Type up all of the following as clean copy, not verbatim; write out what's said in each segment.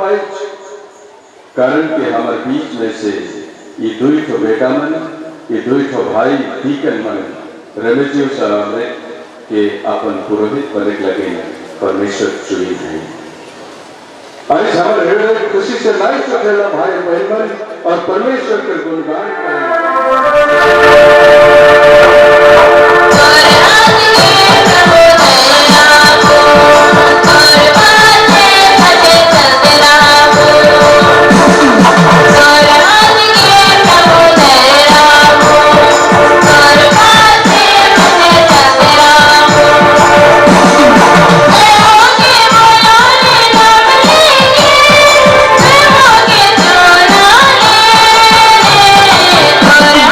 आए, कारण के हमारे बीच में से ये दुई ठो बेटा मन, ये दुई ठो भाई दीकन मन रमेजियो साहब के अपन पुरोहित बने लगे परमेश्वर चुनी है। आज हमारे हृदय खुशी से नाच उठेला भाई बहन और परमेश्वर के गुणगान Para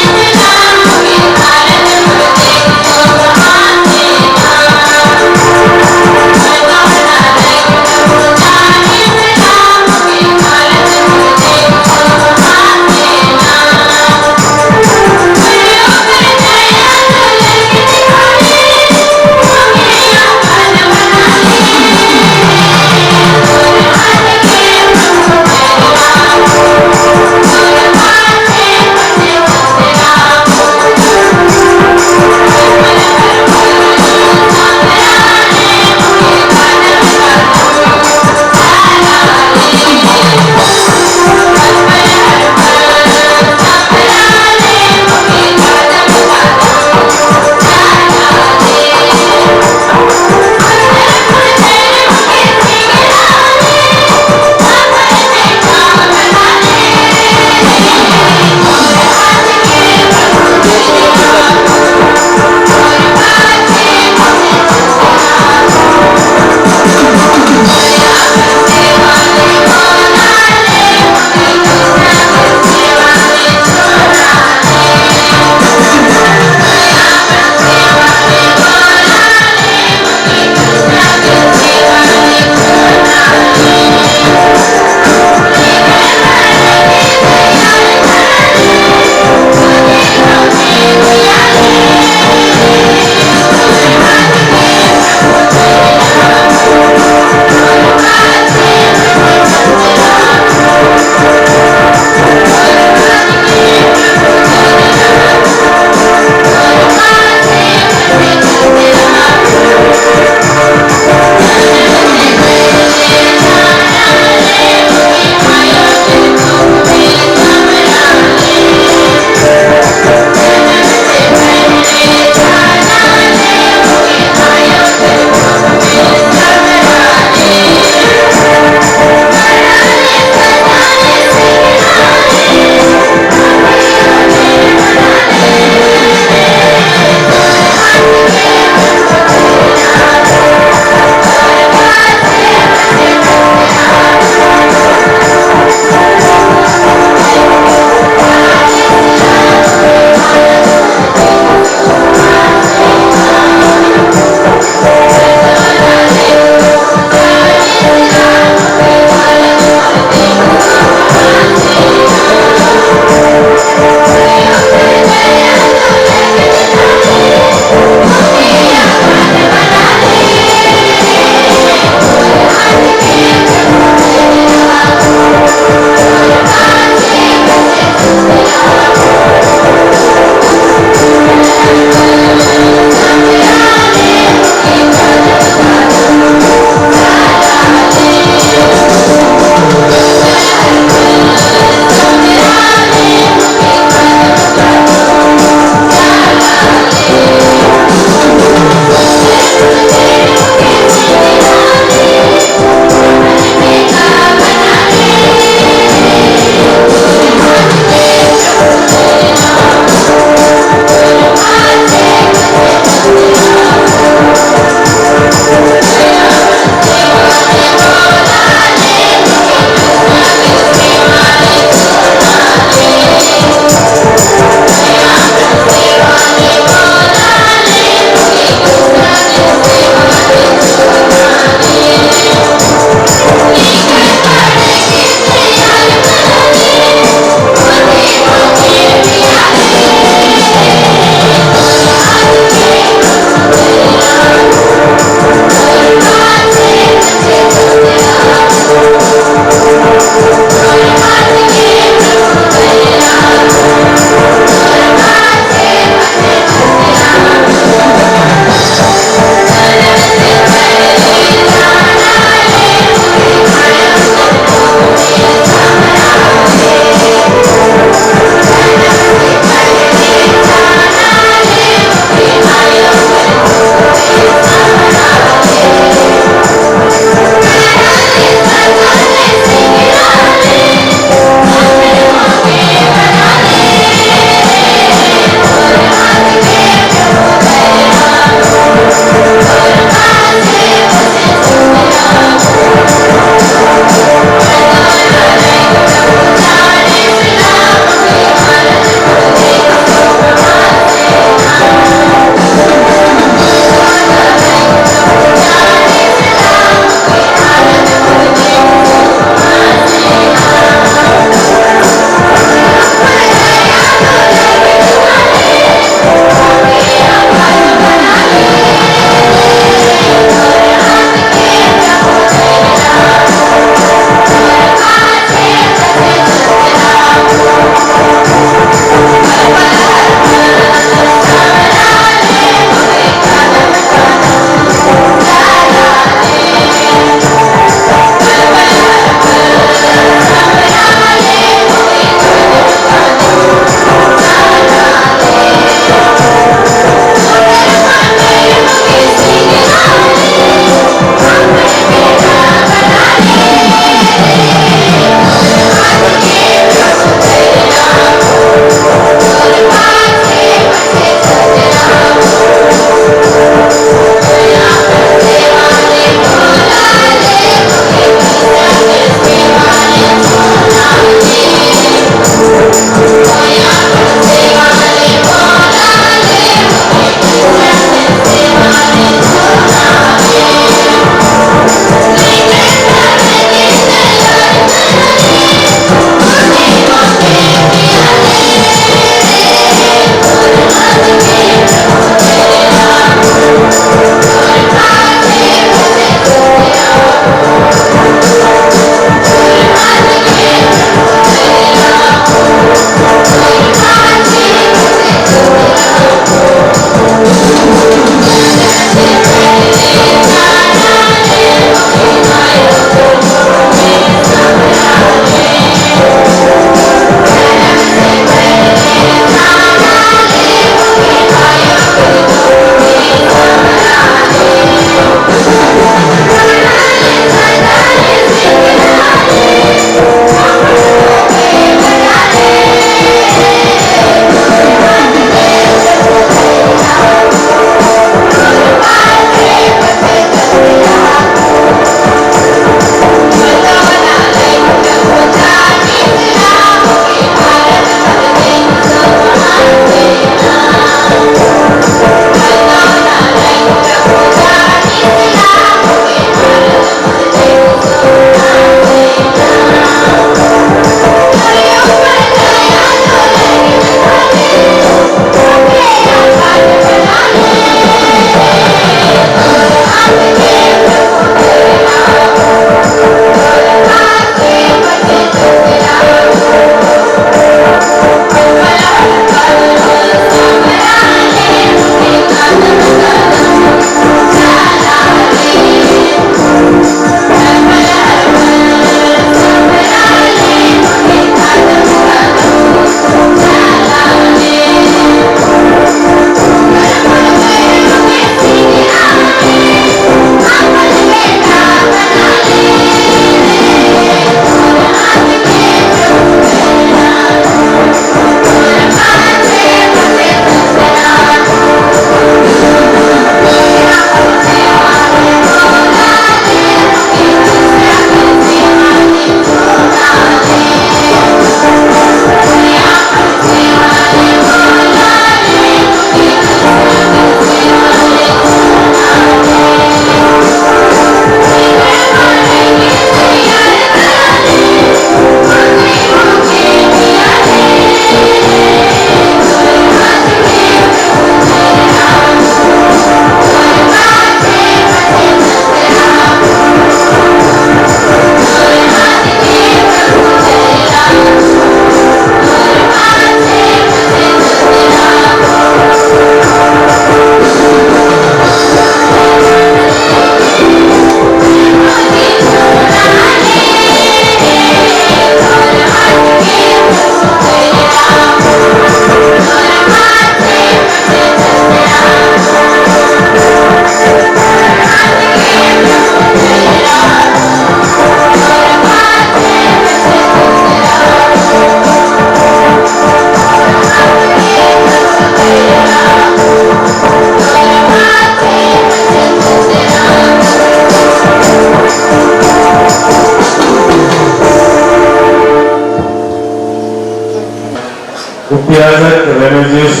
उपयाजक रेमेजियस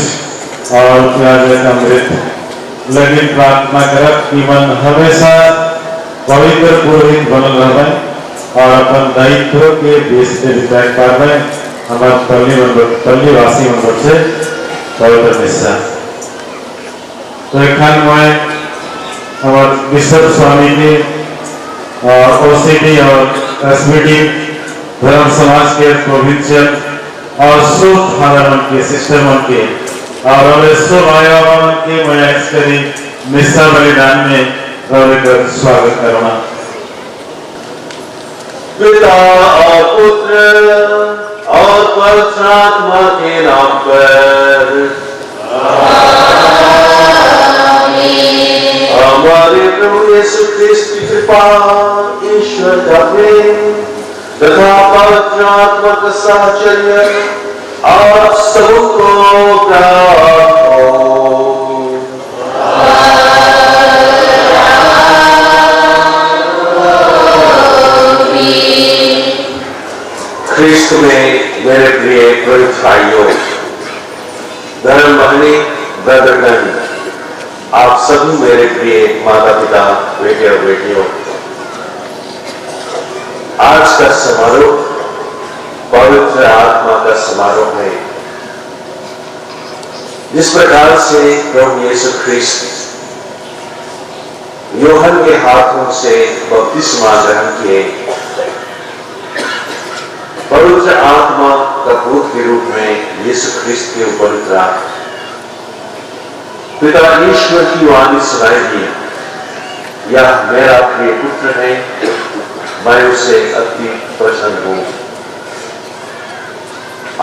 और उपयाजक अमृत लगी प्रार्थना करब कि मन हमेशा पवित्र पुरोहित बनल रहे और अपन दायित्व के देश से विचार करबे हमार तल्लीवासी मंडल से पवित्र निश्चय। तो एखन मैं हमारे बिशप स्वामी के और ओसीडी और एसबीडी धर्म समाज के प्रोविंशियल और सब थाना के सिस्टम के और सब आया के मैं एक्सकरी निष्ठा बलिदान में स्वागत करना। पिता और पुत्र और पवित्र आत्मा के नाम पर हमारे प्रभु यीशु ख्रिस्त की कृपा, ईश्वर का प्रेम तथा पवित्र आत्मा का साहचर्य आप सबको प्राप्त हो। ख्रिस्त में मेरे प्रिय पवित्र भाइयों, धर्म बहनी, ब्रदरगण, आप सभी मेरे प्रिय माता पिता, बेटे और बेटियों, आज का समारोह पवित्र आत्मा का समारोह है। जिस प्रकार से प्रभु यीशु ख्रिस्त यूहन्ना के हाथों से बपतिस्मा ग्रहण किए, पवित्र आत्मा का दूत के रूप में यीशु ख्रिस्त के ऊपर उतरा। पिता ईश्वर की वाणी सुनाई दी, यह मेरा प्रिय पुत्र है, मैं उसे अति प्रसन्न हूं।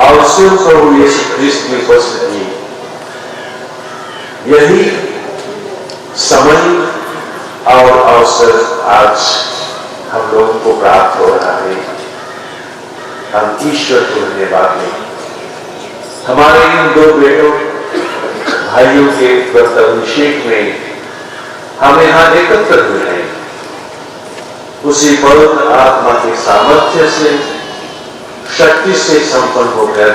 और स्वयं प्रभु यीशु ख्रिस्त की उपस्थिति, यही समय और अवसर आज हम लोगों को प्राप्त हो रहा है। हम ईश्वर को धन्यवाद दें। हमारे इन दो बेटों भाइयों के व्रताभिषेक में हम यहाँ एकत्र हुए हैं। उसी पवित्र आत्मा के सामर्थ्य से, शक्ति से संपन्न होकर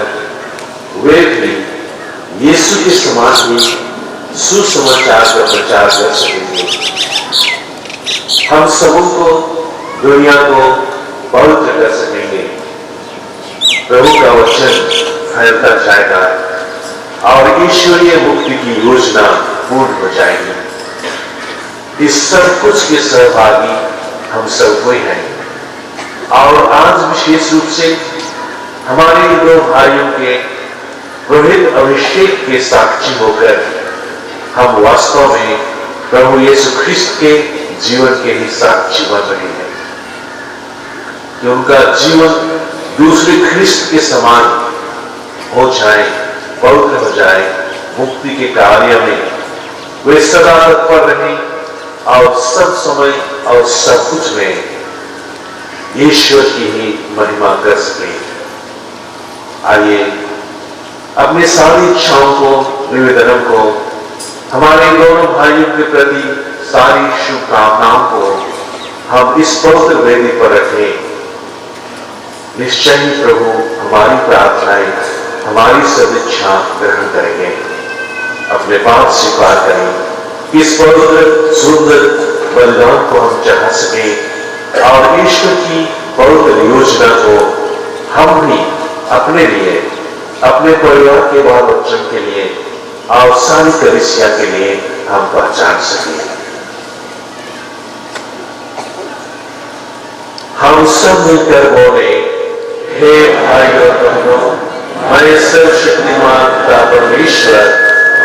वे भी यीशु के समान ही सुसमाचार का प्रचार कर सकेंगे। हम सबों को, दुनिया को पवित्र कर सकेंगे। प्रभु का वचन फैलता जाएगा और ईश्वरीय मुक्ति की योजना पूर्ण हो जाएगी। इस सब कुछ के सहभागी हम सब कोई हैं। और आज विशेष रूप से हमारे दो भाइयों के पुरोहित अभिषेक के साक्षी होकर हम वास्तव में प्रभु यीशु ख्रिस्त के जीवन के ही साक्षी बन रहे हैं कि उनका जीवन दूसरे ख्रिस्त के समान हो जाए, पवित्र हो जाए। मुक्ति के कार्य में वे सदा तत्पर रहें और सब समय और सब कुछ में ईश्वर की ही महिमा कर सके। आइए अपनी सारी इच्छाओं को, निवेदनों को, हमारे दोनों भाइयों के प्रति सारी शुभकामनाओं को हम इस पवित्र वेदी पर रखें। निश्चय ही प्रभु हमारी प्रार्थनाएं, हमारी सब इच्छा ग्रहण करेंगे। अपने पाप स्वीकार करें, इस पवित्र सुंदर बलिदान को हम चढ़ा सके और ईश्वर की पवित्र योजना को हम भी अपने लिए, अपने परिवार के बाल बच्चों के लिए और सारी कलीसिया के लिए हम पहचान सके। हम सब मिलकर बोले, हे भाई और बहनों, मैं सर्वशक्तिमान पिता परमेश्वर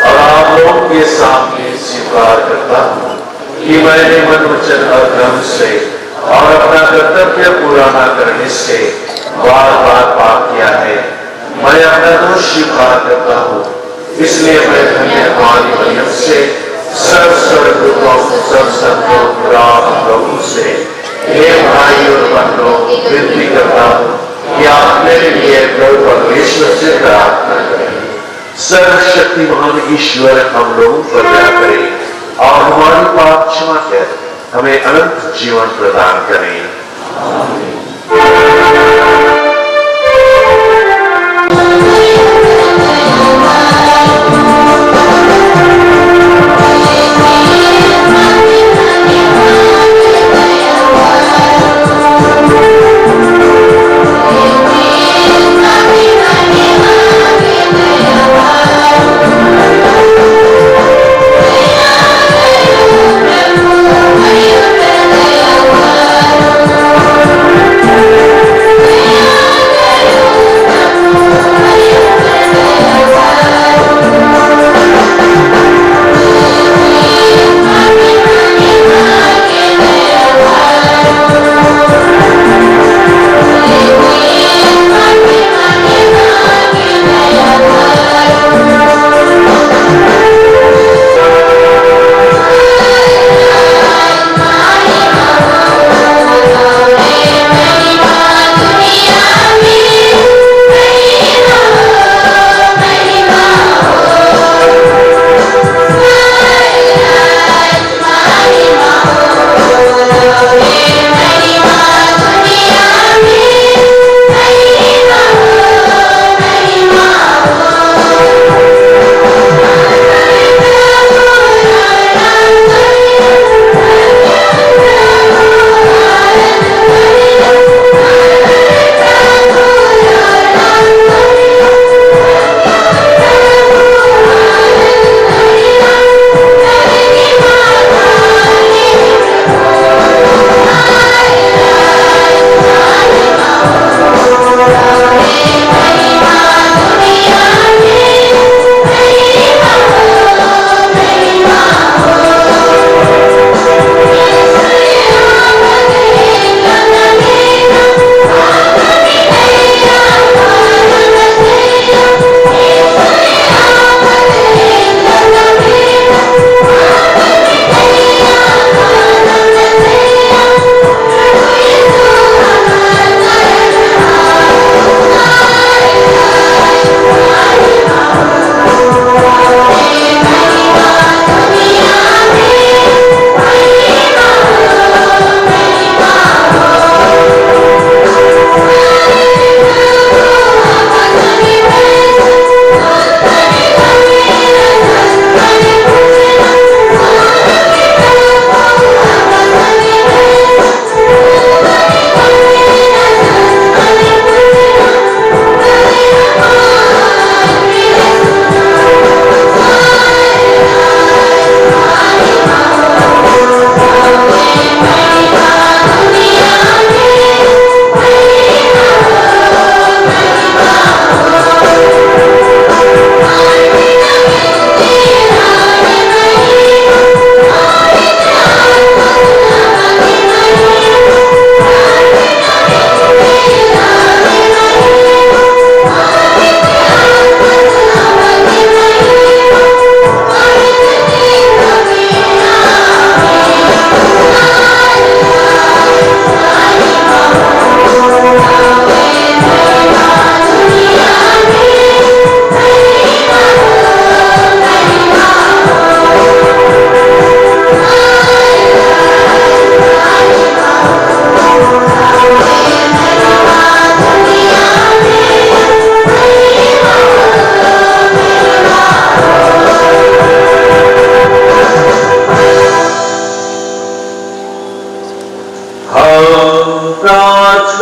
और आप लोगों के सामने स्वीकार करता हूँ कि मैंने मन, वचन और कर्म से और अपना कर्तव्य पूरा न करने से बार बार पाप किया है। मैं अपना दोष स्वीकार करता हूँ, इसलिए मैं धन्य हमारी मरियम से, सब स्वर्गदूतों, सब संतों, प्रभु से, हे भाई और बहनों, विनती करता हूँ कि आप मेरे लिए प्रभु परमेश्वर से प्रार्थना करें। सर्वशक्तिमान ईश्वर हम लोगों पर दया करें और हमारी पाप क्षमा कर हमें अनंत जीवन प्रदान करें। आमीन।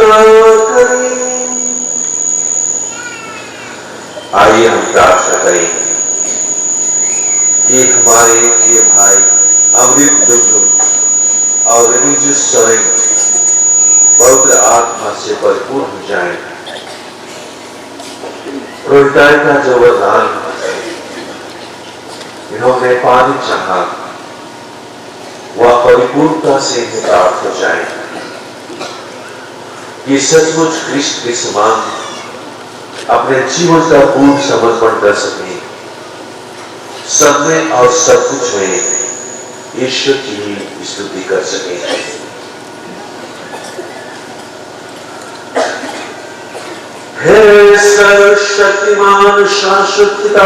प्रार्थना करें। आइए हम प्रार्थना करें कि हमारे ये भाई अमृत दुर्गम और रिलीजियस सोरेन पवित्र आत्मा से भरपूर हो जाए। रोहिताई का जो वरदान इन्होंने पानी चाहा वह परिपूर्णता से इन्हें प्राप्त हो जाए कि सचमुच ख्रिस्त के समान अपने जीवन का पूर्ण समर्पण कर सके, सब में और सब कुछ में ईश्वर की ही स्तुति कर सके। हे सर्वशक्तिमान शाश्वत पिता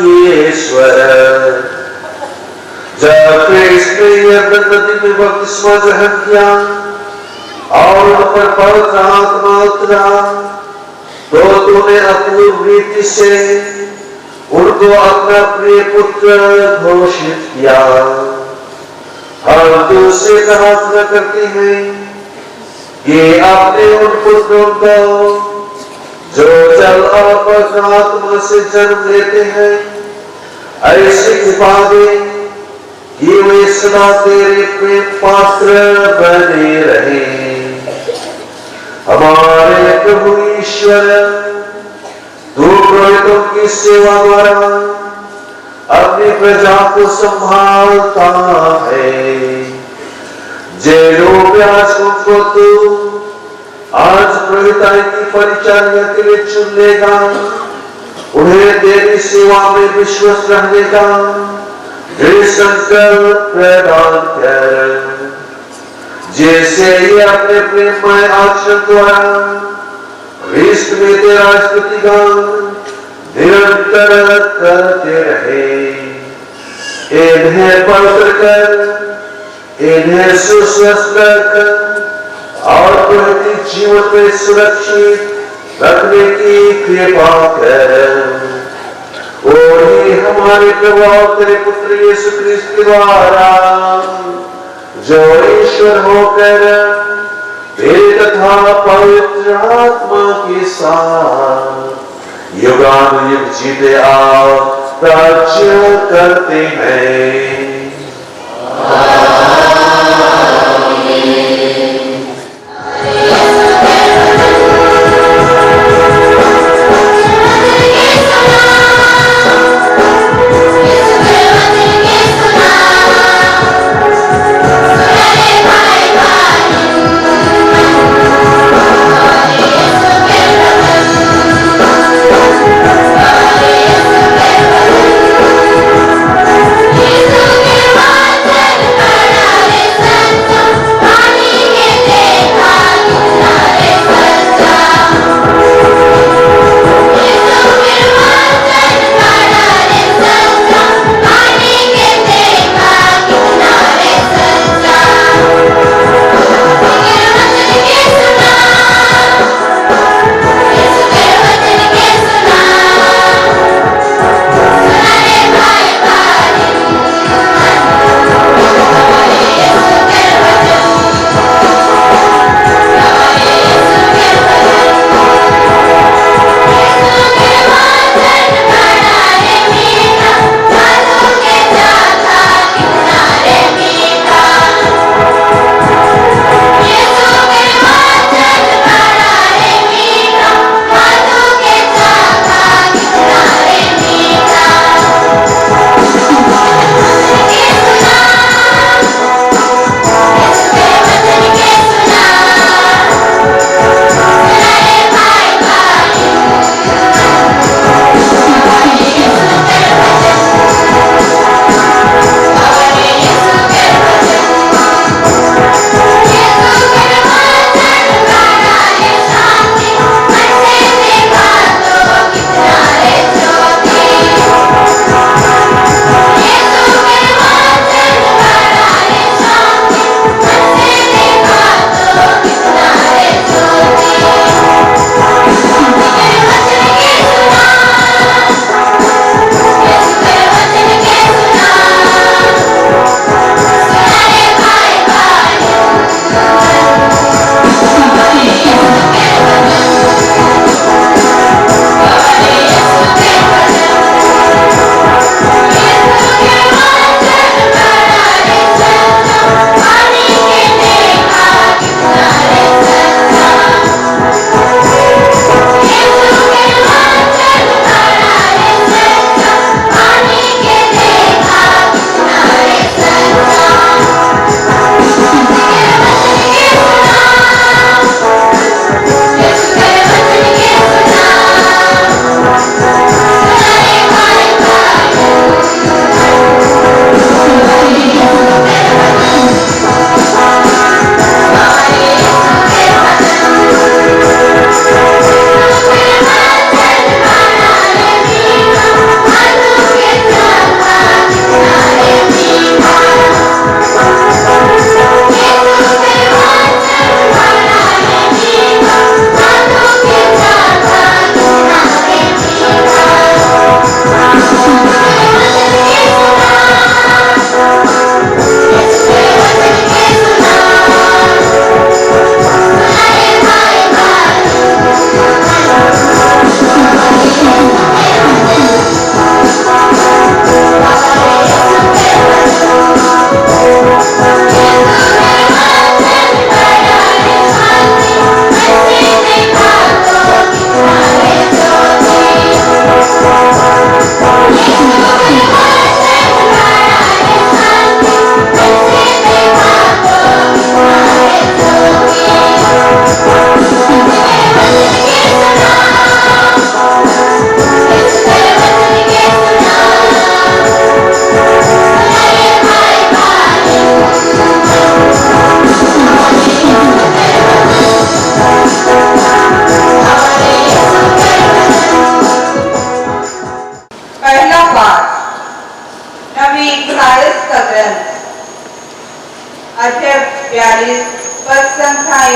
ईश्वर, जब ख्रिस्त ने यरदन नदी में बपतिस्मा ग्रहण किया और उन पर पवित्र आत्मा उतरा, तो तूने अपूर्व रीति से उनको अपना प्रिय पुत्र घोषित किया। हम तुझसे प्रार्थना करते हैं कि आपने उन पुत्रों को जो जल और पवित्र आत्मा से जन्म लेते हैं ऐसी कृपा दे कि वे सदा तेरे प्रेम पात्र बने रहे। हमारे प्रभु ईश्वर, तू पुरोहितों की सेवा द्वारा अपनी प्रजा को संभालता है। जिन याजकों को तू आज पुरोहिताई की परिचर्या के लिए चुन लेगा, उन्हें तेरी सेवा में विश्वास रहने का दृढ़ संकल्प प्रदान कर, जैसे ये अपने प्रेममय आचरण द्वारा ख्रिस्त में तेरा स्तुतिगान निरंतर करते रहे। इन्हें पवित्र कर, इन्हें सुस्वस्थ कर और प्रति जीवन में सुरक्षित रखने की कृपा कर। और ही हमारे प्रभु और तेरे पुत्र यीशु ख्रिस्त के द्वारा जो ईश्वर होकर तेरे तथा पवित्र आत्मा के साथ युगानुयुग जीते आओ राज्य करते हैं। Jesus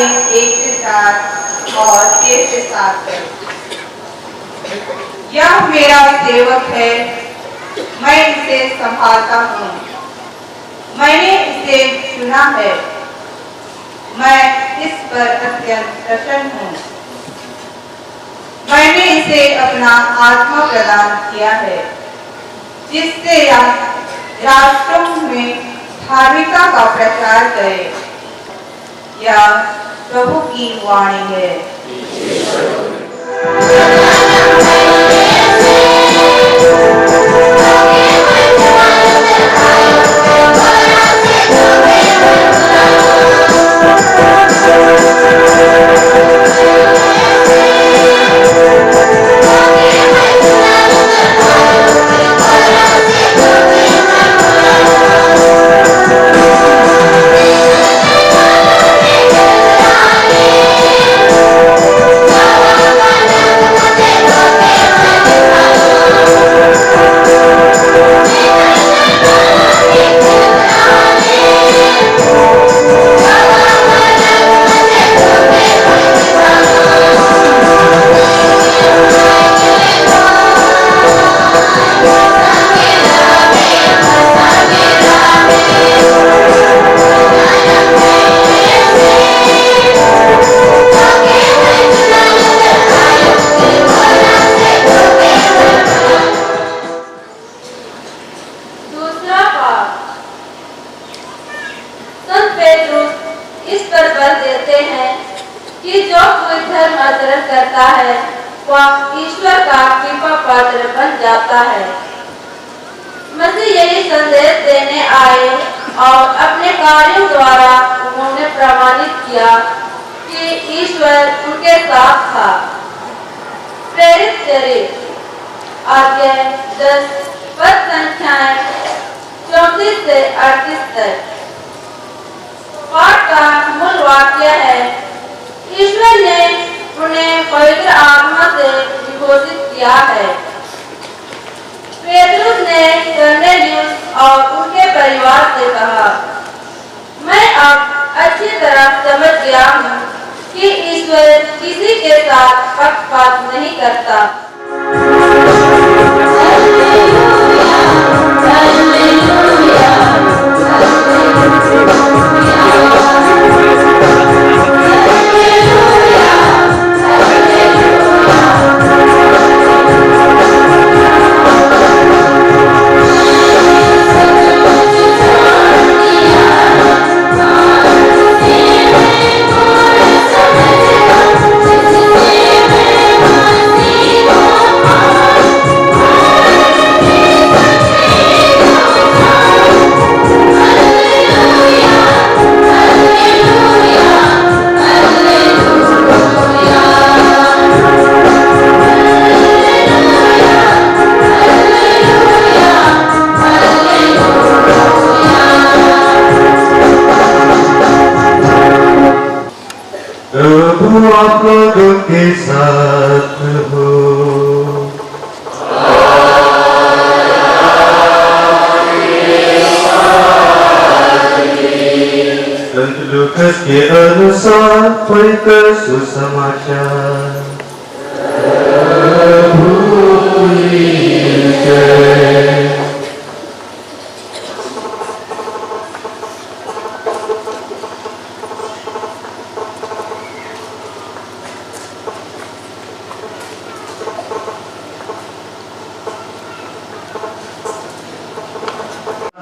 1 से 7 और 6 से 7 तक। यह मेरा सेवक है, मैं इसे संभालता हूँ, मैंने इसे चुना है, मैं इस पर अत्यंत प्रसन्न हूँ। मैंने इसे अपना आत्मा प्रदान किया है, जिससे राष्ट्रों में धार्मिकता का प्रचार करे। यह प्रभु की वाणी है। करता है वह ईश्वर का कृपा पात्र बन जाता है। मसीह यही संदेश देने आए और अपने कार्यों द्वारा उन्होंने प्रमाणित किया कि ईश्वर उनके साथ था। प्रेरित चरित्र अध्याय 10 पद संख्याएं 34 से 38 तक। पाठ का मूल वाक्य है, ईश्वर ने उन्हें पवित्र आत्मा से विभूषित किया है। पेतरुस ने कर्नेलियुस और उनके परिवार से कहा, मैं अब अच्छी तरह समझ गया हूँ कि ईश्वर किसी के साथ पक्षपात नहीं करता। प्रभु आप लोगों के साथ हो। संत लूकास के अनुसार पढ़कर सुसमाचार। प्रभु की जय।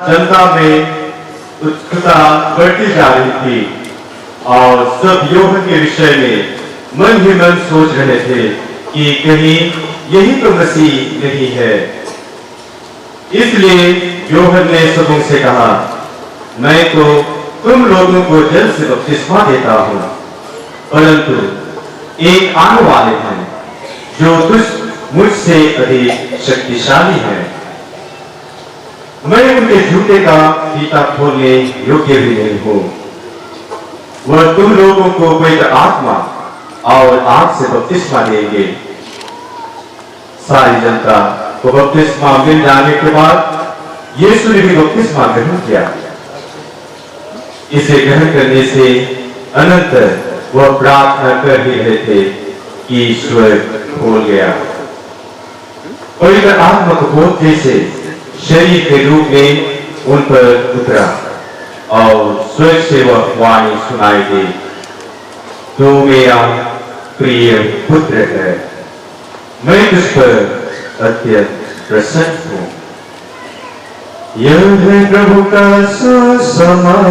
जनता में उत्सुकता बढ़ती जा रही थी और सब यूहन्ना के विषय में मन ही मन सोच रहे थे कि कहीं यही तो मसीह नहीं है। इसलिए यूहन्ना ने सबों से कहा, मैं तो तुम लोगों को जल से बपतिस्मा देता हूँ, परंतु एक आने वाले हैं जो मुझसे अधिक शक्तिशाली है। मैं उनके जूते का फीता खोलने योग्य भी नहीं हूँ। वह तुम लोगों को पवित्र आत्मा और आग से बपतिस्मा देंगे। सारी जनता को बपतिस्मा मिल जाने के बाद यीशु ने भी बपतिस्मा ग्रहण किया। इसे ग्रहण करने से अनंत वह प्रार्थना कर ही रहे थे कि ईश्वर खोल गया। पवित्र आत्मा का बोध जैसे शरीर के रूप में उन पर उतरा और स्वर्ग से वह वाणी सुनाई दी, तो मेरा प्रिय पुत्र है, मैं तुझ पर अत्यंत प्रसन्न हूँ। यह है प्रभु का सुसमाचार।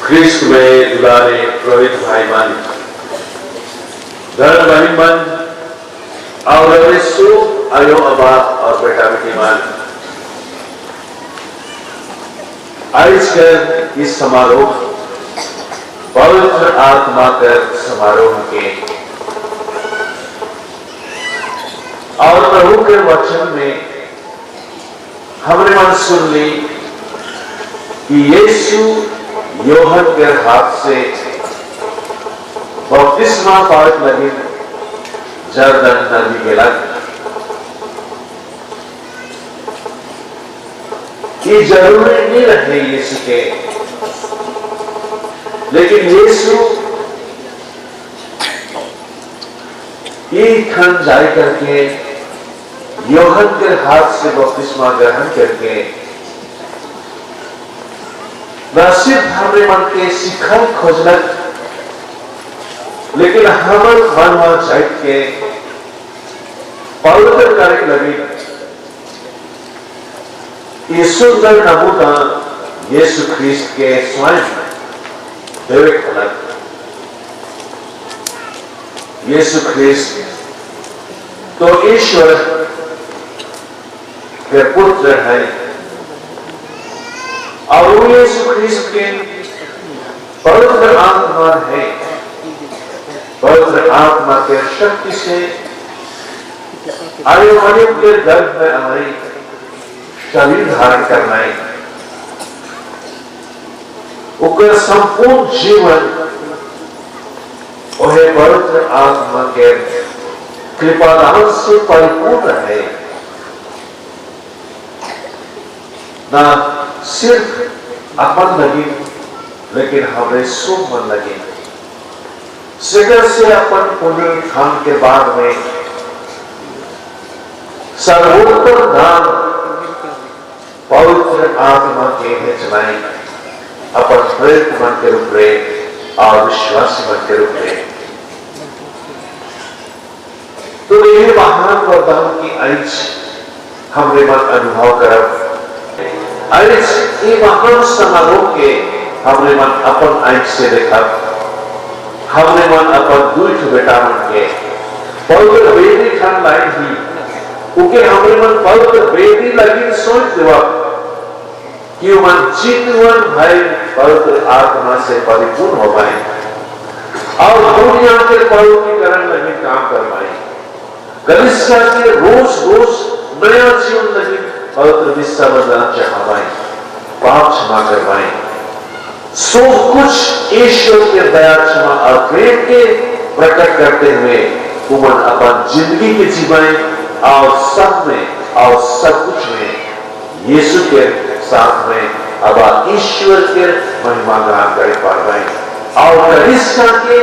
ख्रिस्त में दुलारे पुरोहित भाईमान, धर्म बहिमान और आयो अबा और बेटा बेटीमान, आज कर इस समारोह पवित्र आत्मा कर समारोह के और प्रभु के वचन में हमने मन सुन ली कि यीशु योहन के हाथ से बपतिस्मा पावत लगी जर्दन नदी के लग। ये जरूरी नहीं रहे यीशु के, लेकिन यीशु ये खन जाए करके योहन के हाथ से बपतिस्मा ग्रहण करके न सिर्फ हमारे मन के शिखर खोजलक, लेकिन हमर मन में जाइत के पवित्र करे लगी। ये सुंदर नमूना यीशु ख्रिस्त के स्वयं देवे खलक। यीशु ख्रिस्त तो ईश्वर के पुत्र है और वो यीशु ख्रिस्त के पवित्र आत्मा है। पवित्र आत्मा के शक्ति से आयु मरियम के गर्भ में हमारी शरीर धारण करना है। उनका संपूर्ण जीवन वह पवित्र आत्मा के कृपादान से परिपूर्ण है। ना सिर्फ अपन लगी, लेकिन हमें सो मन लगे। शिखर से अपन पुनरुत्थान के बाद में सर्वोत्तम दान पवित्र आत्मा के भेजनाई अपन प्रेरित मन के रूप में और विश्वासी मन के रूप में। तो ये महान वरदान की अंश हमने मन अनुभव करब। अंश ये महान समारोह के हमने मन अपन अंश से देखा। हमने मन अपन दुष्ट बेटा मन के पवित्र बेटी खान लाई थी, क्योंकि हमने मन पवित्र बेटी लगी सोच देवा कि मन चिन्हवन भाई पवित्र आत्मा से परिपूर्ण हो पाए और दुनिया के पवित्रीकरण लगे काम कर पाए। कलीसिया के रोज रोज नया जीवन लगे पवित्र दिशा बदलना चाह पाए, पाप क्षमा कर पाए। सब कुछ ईश्वर के दया क्षमा और प्रेम के प्रकट करते हुए उमन अपन जिंदगी के जीवाएं और सब में और सब कुछ में यीशु के साथ में अब ईश्वर के महिमा गान करे पाए और कलीसिया के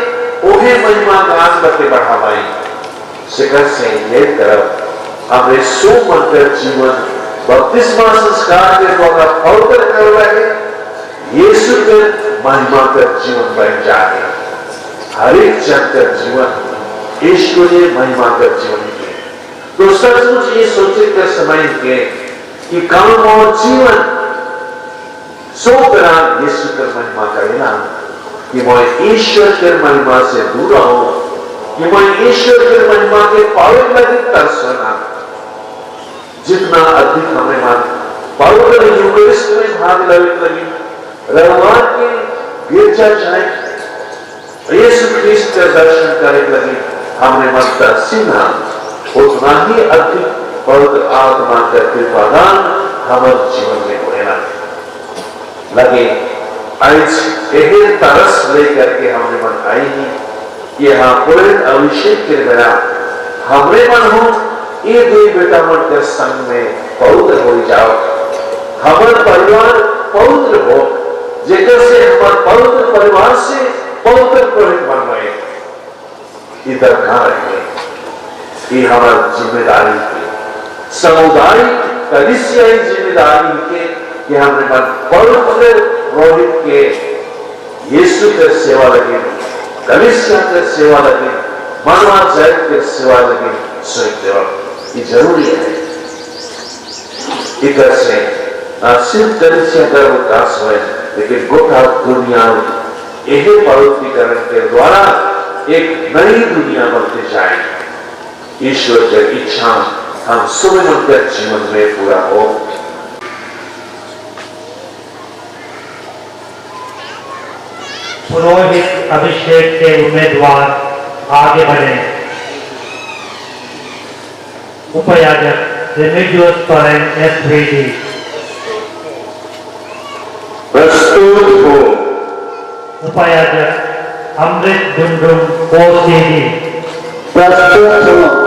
उन्हें महिमा गान करके बढ़ावाए। शिखर से ये तरफ हमें सो मनकर जीवन बपतिस्मा संस्कार के द्वारा पवित्र कर रहे यीशु के महिमा का जीवन बन जाए। हर एक जन का जीवन ईश्वरीय महिमा का जीवन के तो सचमुच ये सोचे कर समय के कि काम और जीवन सो तरह यीशु के महिमा करेगा कि मैं ईश्वर के महिमा से दूर रहूं, कि मैं ईश्वर के महिमा के पावन लगी तरसना। जितना अधिक हमें मान पवित्र यूकरिस्ट में भाग लगी, रविवार के गिरजा जाए, यीशु ख्रिस्त का दर्शन करे लगी, हमने मन तरसीना उतना ही अधिक पवित्र आत्मा का कृपादान हमारे जीवन में होना लगे। आज यही तरस लेकर के हमने मन आई ही कि यहाँ पूरे अभिषेक के बिना हमने मन हो ये दो बेटा मन के संग में पवित्र हो जाओ। हमारा परिवार पवित्र हो, जेकर से हमारे पवित्र परिवार से पवित्र पुरोहित बन गए। इधर कहाँ रहे कि हमारी जिम्मेदारी की सामुदायिक कलीसियाई जिम्मेदारी के कि हमने पवित्र पुरोहित के यीशु के सेवा लगे, कलीसिया के सेवा लगे, मानव जाति के सेवा लगे, स्वयं सेवा ये जरूरी है। इधर से सिर्फ कलीसिया का विकास हुए, लेकिन गोटा दुनिया यही पवित्रीकरण के द्वारा एक नई दुनिया बनती जाए। ईश्वर की इच्छा हम सुबह के जीवन में पूरा हो। पुरोहित अभिषेक के उम्मीदवार आगे बढ़े। उपयाजक रेमिजियोस सोरेन SVD प्रस्तुत हो। उपयाजक अमृत डुंडुम OCD प्रस्तुत हो।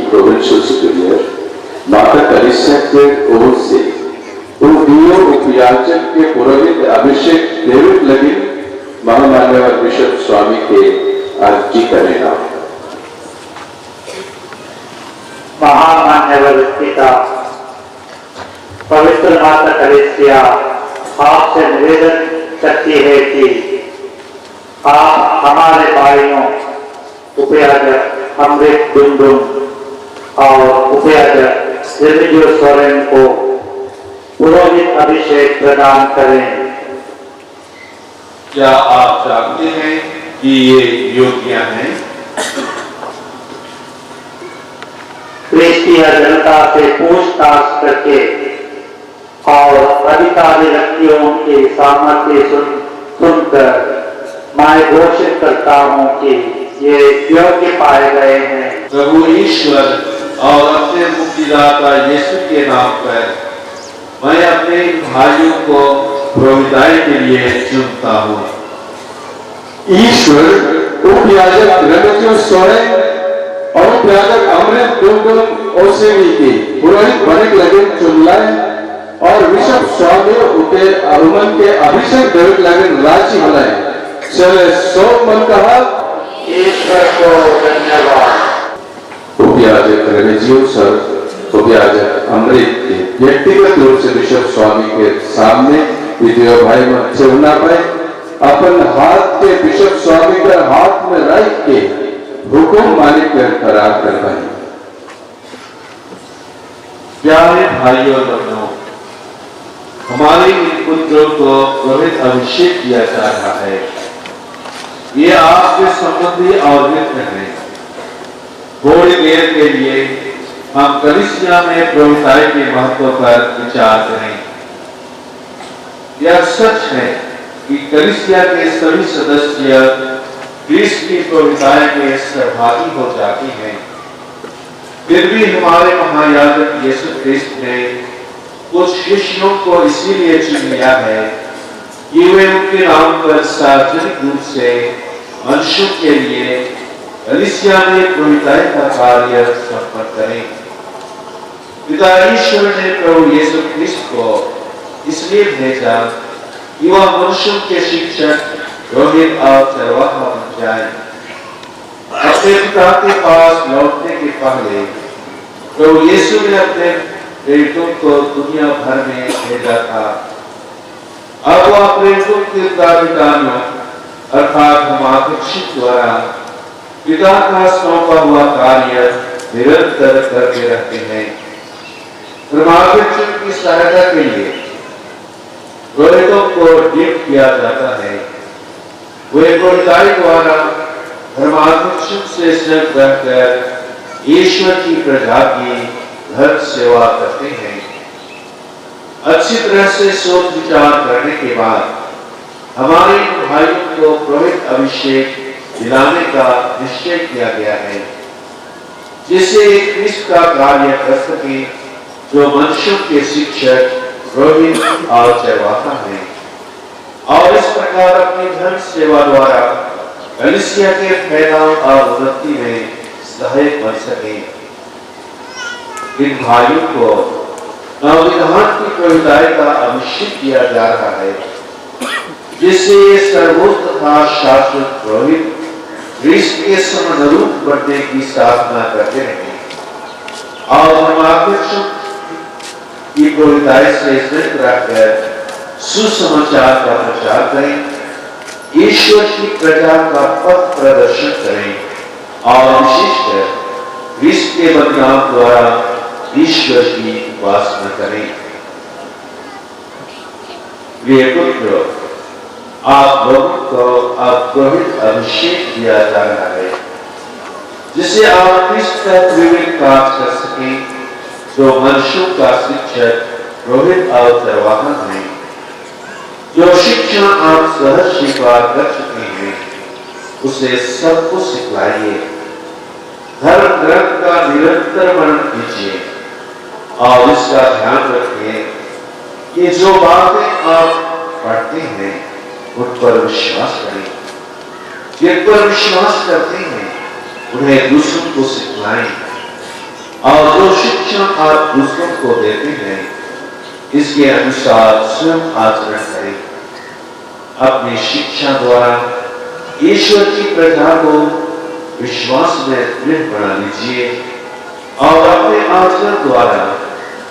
Provincial Superior, माता कलिसिया के ओर से उद्योग उपयाचक के पुरोहित अभिषेक डेविड लगी महामान्यवर बिशप स्वामी के अर्जी करेगा। महामान्यवर पिता, पवित्र माता कलिसिया आपसे निवेदन करती है कि आप हमारे भाइयों उपयाजक अमृत डुंडुम और उपयाजक रेमिजियोस सोरेन को पुरोहित अभिषेक प्रदान करें। क्या आप जानते हैं कि ये योग्य हैं? प्लीज मीडिया जनता से पूछताछ करके और अधिकारी व्यक्तियों के सामर्थ्य सुनकर मैं घोषित करता हूं कि ये योग्य पाए गए हैं। प्रभु ईश्वर और अपने मुक्तिदाता यीशु के नाम पर मैं अपने भाइयों को पुरोहिताई के लिए चुनता हूँ। ईश्वर उपयाजक रेमेजियो सोरेन और उपयाजक अमृत डुंगडुंग ओसेवी की पुरोहित बने लगन चुनलाए और बिशप स्वामी उके अरुमन के अभिषेक देवक लगन राजी बनाए। चले सोम मन कहा ईश्वर को धन्यवाद। उपयाजक रेमेजियो सर उपयाजक अमृत के व्यक्तिगत रूप से बिशप स्वामी के सामने विद्यो भाई में चुनना पाए अपन हाथ के बिशप स्वामी के हाथ में रख के हुकुम मालिक कर करार कर पाए। प्यारे भाइयों और बहनों, हमारे इन पुत्रों को पुरोहित अभिषेक किया जा रहा है। ये आपके संबंधी और मित्र हैं। थोड़ी देर के लिए हम कलीसिया में पुरोहिताई के महत्व पर विचार करें। यह सच है कि कलीसिया के सभी सदस्य क्रिस्त की पुरोहिताई में सहभागी हो जाती हैं। फिर भी हमारे महायाजक यीशु क्रिस्त ने कुछ शिष्यों को इसीलिए चुन लिया है कि वे उनके नाम पर सार्वजनिक रूप से मनुष्यों के लिए कलीसिया में पुरोहिताई का कार्य संपन्न करें। पिता ईश्वर ने प्रभु यीशु क्रिस्त को इसलिए भेजा कि वह मनुष्यों के शिक्षक, पुरोहित और चरवाहा बन जाए। अपने पिता के पास लौटने के पहले प्रभु यीशु ने अपने प्रेरितों को दुनिया भर में भेजा था। अब वह प्रेरितों के उत्तराधिकारियों अर्थात हम अपेक्षित द्वारा पिता का सौंपा हुआ कार्य निरंतर करते रहते हैं। धर्माध्यक्षों की सहायता के लिए पुरोहितों को नियुक्त किया जाता है। वे पुरोहिताई द्वारा धर्माध्यक्षों से संग रहकर ईश्वर की प्रजा की धर्म सेवा करते हैं। अच्छी तरह से सोच विचार करने के बाद हमारे भाइयों को पुरोहित अभिषेक दिलाने का निश्चय किया गया है, जिससे एक क्रिस्त का कार्य कर सके जो मनुष्यों के शिक्षक, पुरोहित और चरवाहा हैं, और इस प्रकार अपनी धर्म सेवा द्वारा कलीसिया के फैलाव और उन्नति में सहायक बन सके। इन भाइयों को नवविधान की पुरोहिताई का अभिषेक किया जा रहा है, जिससे ये सर्वोच्च तथा शाश्वत पुरोहित क्रिस्त के समनुरूप बनने की साधना करते रहें और धर्माध्यक्षों की पुरोहिताई से संयुक्त रहकर सुसमाचार का प्रचार करें, ईश्वर की प्रजा का पथ प्रदर्शन करें और विशेषकर क्रिस्त के बलिदान द्वारा ईश्वर की उपासना करें। प्रिय पुत्रों, आप लोगों को अब पुरोहित अभिषेक दिया जा रहा है, जिसे आप क्रिस्त का त्रिविध कार्य कर सकें, जो मनुष्यों का शिक्षक, पुरोहित और चरवाहा है। जो शिक्षा आप सहज स्वीकार कर चुके हैं, उसे सबको सिखलाइए। धर्म ग्रंथ का निरंतर मनन कीजिए और इसका ध्यान रखिए कि जो बातें आप पढ़ते हैं उन पर विश्वास करें। जिन पर विश्वास करते हैं उन्हें दूसरों को सिखलाएं और जो शिक्षा आप दूसरों को देते हैं इसके अनुसार स्वयं आचरण करें। अपनी शिक्षा द्वारा ईश्वर की प्रजा को विश्वास में दृढ़ बना लीजिए और अपने आचरण द्वारा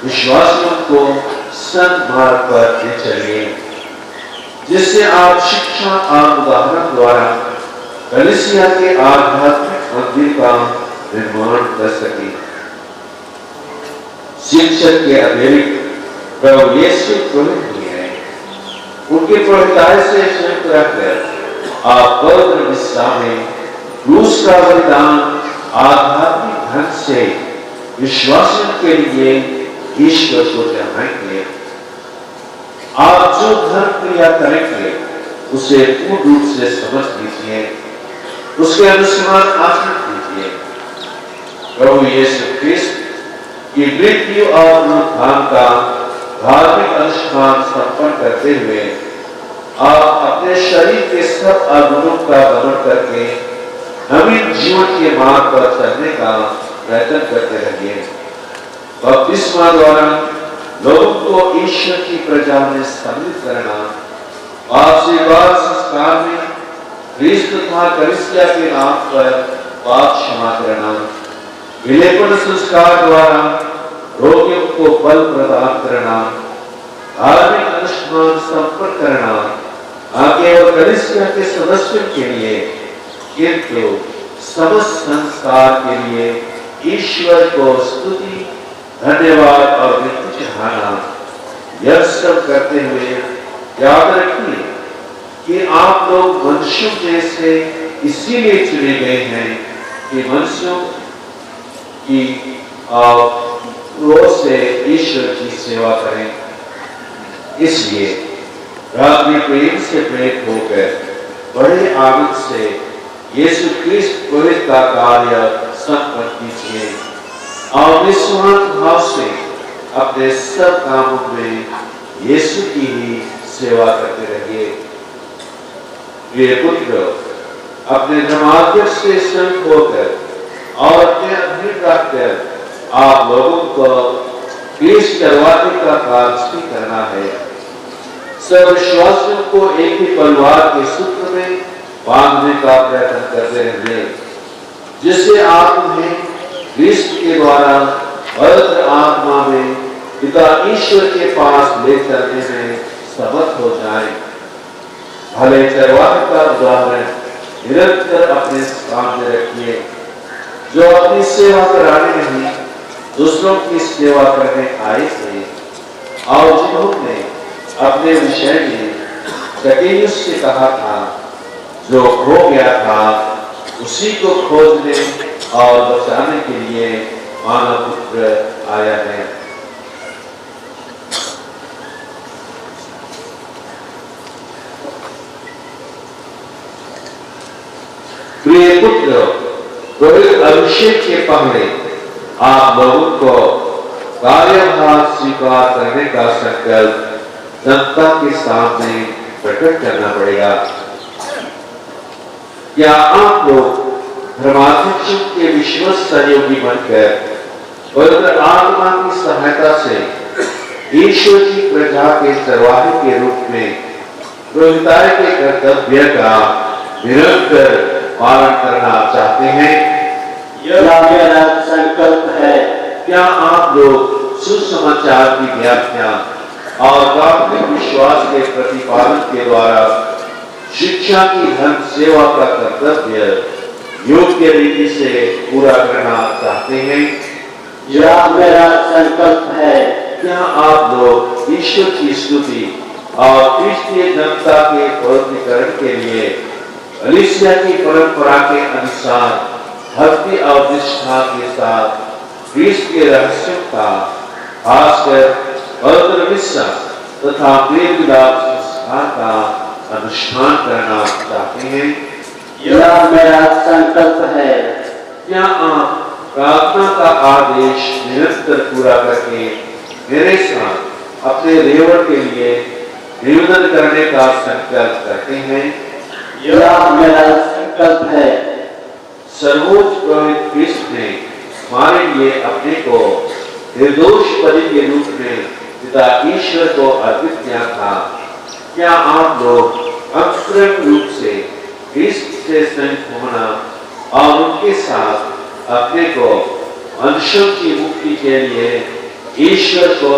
विश्वासियों को सन्मार्ग पर ले चलिए, जिससे आप शिक्षा और उदाहरण द्वारा कलीसिया के आध्यात्मिक मंदिर का निर्माण कर सके। शिक्षक के अतिरिक्त प्रभु यीशु पुरोहित भी हैं। उनके पुरोहिताई से संयुक्त रहकर आप पवित्र विश्राम में क्रूस का बलिदान आध्यात्मिक ढंग से विश्वासियों के लिए ईश्वर को चढ़ाएंगे। आप जो धर्म क्रिया करेंगे उसे पूर्ण रूप से समझ लीजिए, उसके अनुसार आचरण कीजिए। प्रभु यीशु ख्रिस्त की मृत्यु और पुनरुत्थान का धार्मिक अनुष्ठान संपन्न करते हुए आप अपने शरीर के सब अवगुणों का दमन करके नवीन जीवन के मार्ग पर चलने का प्रयत्न करते रहिए। बपतिस्मा द्वारा लोगों को ईश्वर की प्रजा में सम्मिलित करना, आशीर्वाद संस्कार में ख्रिस्त तथा कलीसिया के नाम पर पाप क्षमा करना, विलेपन संस्कार द्वारा रोगियों को बल प्रदान करना, धार्मिक अनुष्ठान संपन्न करना, न केवल कलीसिया के सदस्यों के लिए किंतु समस्त संस्कार के लिए ईश्वर को स्तुति, धन्यवाद और विनती चढ़ाना। यह सब करते हुए याद रखिए कि आप लोग मनुष्यों में से इसीलिए चुने गए हैं कि मनुष्यों की रोज से ईश्वर की सेवा करें। इसलिए रात्रि प्रेम से प्रेरित होकर बड़े आनंद से यीशु ख्रिस्त पवित्र का कार्य संपन्न कीजिए और निस्वार्थ भाव से अपने सब कामों में यीशु की ही सेवा करते रहिए। प्रिय पुत्र, अपने धर्माध्यक्ष से संत होकर और अपने अधीन रखकर आप लोगों को क्लेश करवाने का कार्य करना है। सब विश्वासियों को एक ही परिवार के सूत्र में बांधने का प्रयत्न करते रहिए, जिससे आप उन्हें क्रिस्त के द्वारा पवित्र आत्मा में पिता ईश्वर के पास ले चलने में समर्थ हो जाए। भले चरवाहे का उदाहरण निरंतर अपने सामने रखिए, जो अपनी सेवा कराने नहीं दूसरों की सेवा करने आए थे, और जिन्होंने अपने विषय में जकेयुस से कहा था, जो खो गया था उसी को खोजने और बचाने के लिए मानव पुत्र आया है। प्रिय पुत्र, पवित्र अभिषेक के पहले आप लोगों को कार्यभार स्वीकार करने का संकल्प जनता के सामने प्रकट करना पड़ेगा। क्या आप लोग धर्माध्यक्षों के विश्वास सहयोगी बनकर पवित्र आत्मा की सहायता से ईश्वर की प्रजा के चरवाहे के रूप में पुरोहिताई के कर्तव्य का निरंतर पालन करना चाहते हैं? यह मेरा संकल्प है। क्या आप लोग सुसमाचार की व्याख्या और प्राथमिक विश्वास के प्रतिपादन के द्वारा शिक्षा की धर्म सेवा का कर्तव्य योग्य रीति से पूरा करना चाहते हैं? यह मेरा संकल्प है। क्या आप लोग ईश्वर की स्तुति और क्रिस्तीय जनता के पवित्रीकरण के लिए कलीसिया की परंपरा के अनुसार भक्ति और निष्ठा के साथ क्रिस्त के रहस्यों का, खासकर पवित्र मिस्सा तथा प्रेम विलाप संस्कार का अनुष्ठान करना चाहते हैं? यह मेरा संकल्प है। क्या आप प्रार्थना का आदेश निरंतर पूरा करके मेरे साथ अपने रेवड़ के लिए निवेदन करने का संकल्प करते हैं? यह मेरा संकल्प है। सर्वोच्च पुरोहित क्रिस्त ने हमारे लिए अपने को निर्दोष बलि के रूप में पिता ईश्वर को अर्पित किया था। क्या आप लोग अक्षरम रूप से क्रिस्त से संयुक्त होना और उनके साथ अपने को मनुष्यों की मुक्ति के लिए ईश्वर को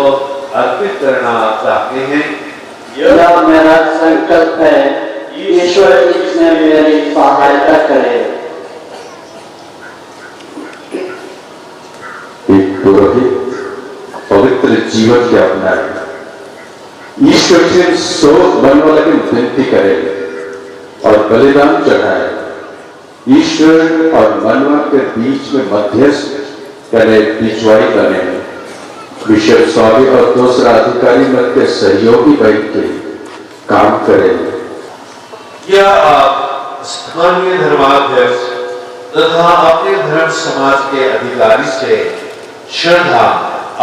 अर्पित करना चाहते हैं? यह मेरा संकल्प है। ईश्वर इसमें मेरी सहायता करे। एक पुरोहित पवित्र जीवन के अपनाए, ईश्वर से सोच बनने वाले की विनती करे और बलिदान चढ़ाए। ईश्वर और मनवा के बीच में मध्यस्थ कने पिछवाई बने बिशप स्वामी और दूसरा अधिकारी मत के सहयोगी बन के काम करें। क्या आप स्थानीय धर्माध्यक्ष तथा अपने धर्म समाज के अधिकारी से श्रद्धा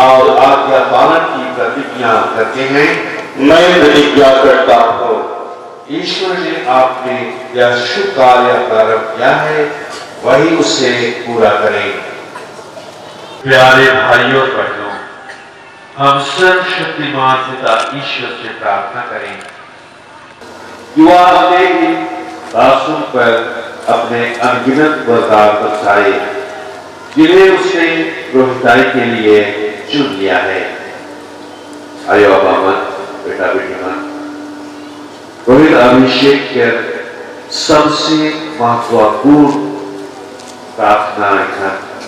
और आज्ञा पालन की प्रतिज्ञा करते हैं? मैं प्रतिज्ञा करता हूँ। ईश्वर ने आपने यह शुभ कार्य प्रारंभ किया है, वही उसे पूरा करें। प्यारे भाइयों बहनों, हम सर्वशक्तिमान पिता ईश्वर से प्रार्थना करें। युवा ने इन दासों पर अपने अनगिनत वरदान बरसाए, जिन्हें उसने रोहिताई के लिए चुन लिया है। आयो बामन, बेटा बेटी मन, रोहित अभिषेक के सबसे महत्वपूर्ण प्रार्थना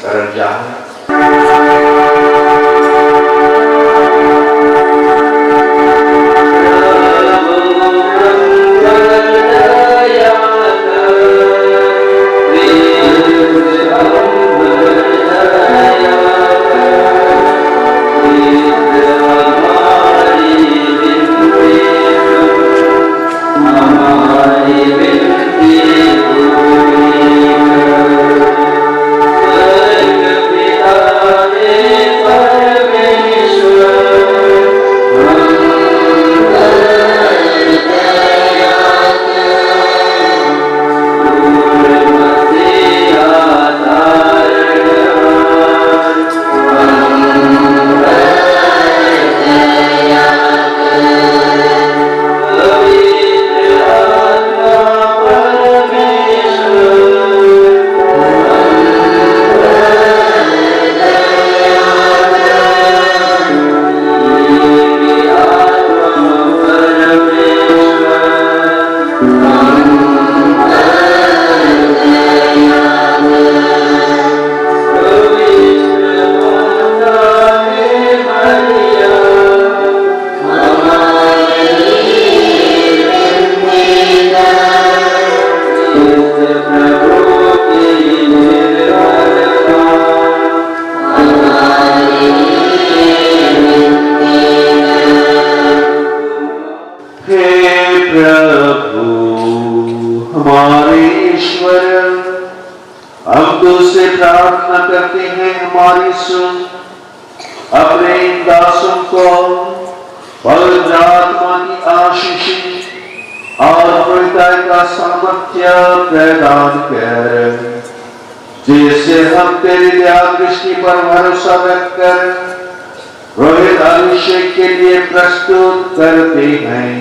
करन जाए। प्रार्थना करते हैं, हमारी सुन। अपने इन दासों को पवित्र आत्मा की आशीष और हृदय का सामर्थ्य प्रदान कर, जिससे हम तेरी दया दृष्टि पर भरोसा रखकर रोहित अभिषेक के लिए प्रस्तुत करते हैं।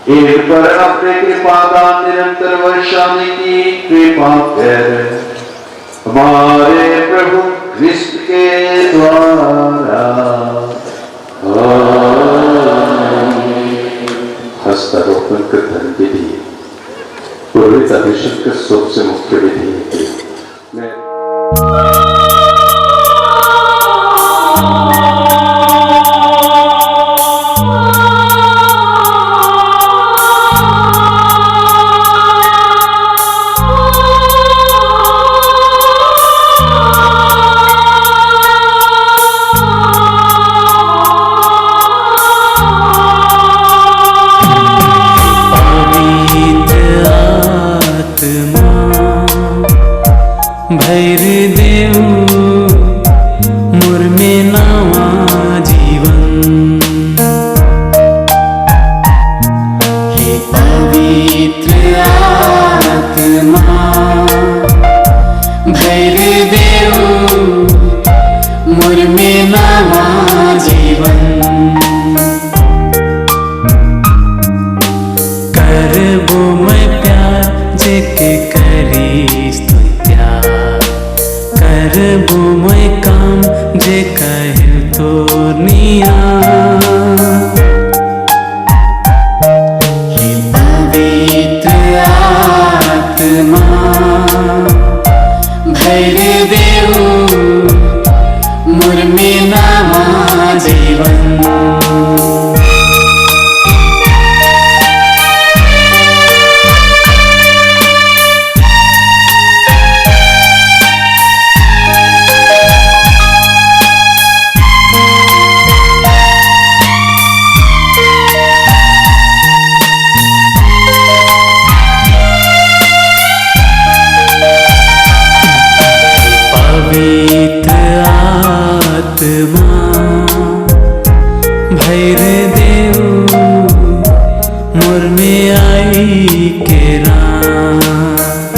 इन पर अपने कृपा दान निरंतर वर्षाने की कृपा कर, हमारे प्रभु क्रिस्त के द्वारा। हस्तारोपण का धन विधि पुरोहित अभिषेक का सबसे मुख्य विधि है। भैर देव मोर में नवा जीवन, हे पवित्र आत्मा भैर देव मोर में नवा जीवन। करबो मैं प्यार जेके करीस करबो मैं काम जे कहल तोरनिया। हे पवित्र आत्मा भैर देव मोर में नवा जीवन। आत्मा भैर देव मोर में आई के रात।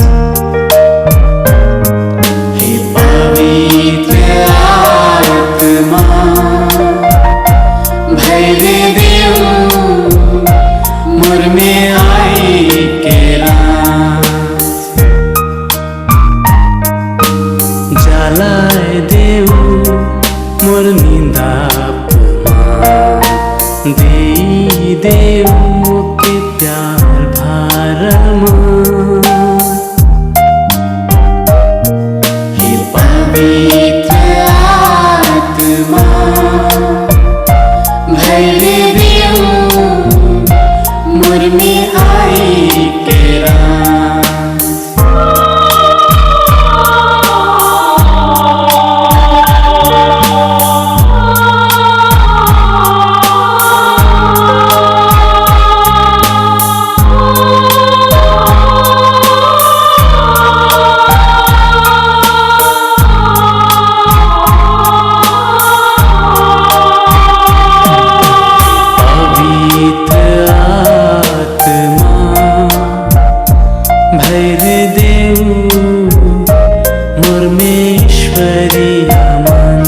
हे पवित्र आत्मा भैर देव मोर में आई के रात। जलाए देव मोर निंदापमा देई देव के प्यार भारमा। हे पवित्र आत्मा भैर देव मोर में आई के रात। भैर देव मोर में ईश्वरीय मन।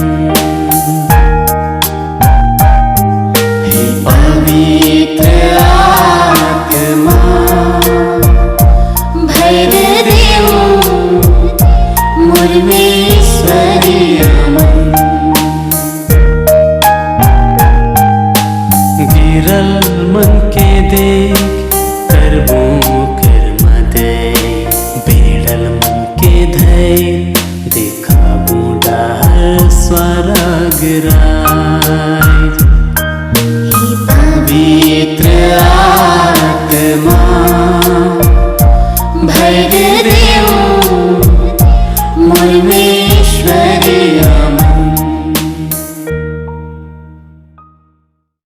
हे पवित्र आत्मा भैर देव मोर में ईश्वरीय मन। गिरल मन के देख करबो बेड़ल मन के धैर्य देखा बूढ़ा स्वर्ग।